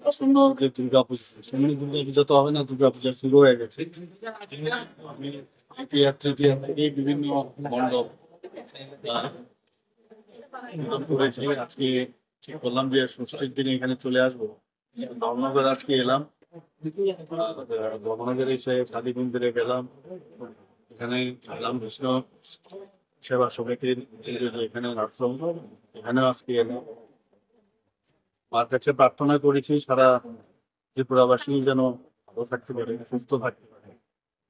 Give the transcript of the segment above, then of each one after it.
আসন্ন যে দুর্গাপূজা, সামনে দুর্গাপূজা তো হবে না, দুর্গাপূজা শুরু হয়ে গেছে। আমি দ্বিতীয়া তৃতীয়া থেকেই বিভিন্ন মণ্ডপ করেছি। আজকে ঠিক করলাম যে ষষ্ঠীর দিনে এখানে চলে আসবো। ধর্মনগর আজকে এলাম, ধর্মনগরে এসে কালী মন্দিরে গেলাম, এখানে রামকৃষ্ণ সেবা সমিতির এখানে আশ্রম, এখানেও আজকে এলাম। মার কাছে প্রার্থনা করেছি সারা ত্রিপুরাবাসী যেন ভালো থাকতে পারে, সুস্থ থাকতে পারে,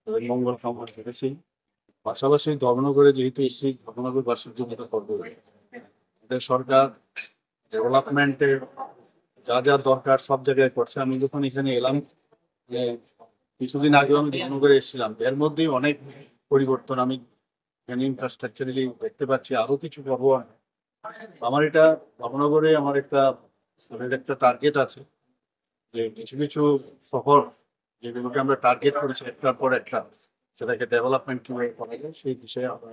তাদের মঙ্গল কামনা করেছি। পাশাপাশি ধর্মনগরে যেহেতু এসেছি, ধর্মনগরবাসীর জন্য তো করবো। আমাদের সরকার ডেভেলপমেন্টের যা যা দরকার সব জায়গায় করছে। আমি যখন এখানে এলাম, যে কিছুদিন আগে আমি ধর্মনগরে এসেছিলাম, এর মধ্যেই অনেক পরিবর্তন আমি এখানে ইনফ্রাস্ট্রাকচারালি দেখতে পাচ্ছি। আরো কিছু করবো আমি। আমার এটা ধর্মনগরে আমার একটা টার্গেট আছে যে কিছু কিছু শহর যেগুলোকে আমরা টার্গেট করেছি একটার পর একটা, সেটাকে ডেভেলপমেন্ট কিভাবে করা যায় সেই বিষয়ে আমরা,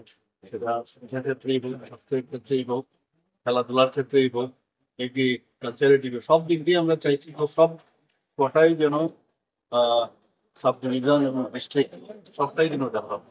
সেটা শিক্ষা ক্ষেত্রেই হোক, স্বাস্থ্যের ক্ষেত্রেই হোক, খেলাধুলার ক্ষেত্রেই হোক, এগ্রিকালচারের দিকে, সব দিক দিয়ে আমরা চাইছি তো সব কটাই যেন সাব ডিভিশন এবং ডিস্ট্রিক্ট সবটাই যেন ডেভেলপ।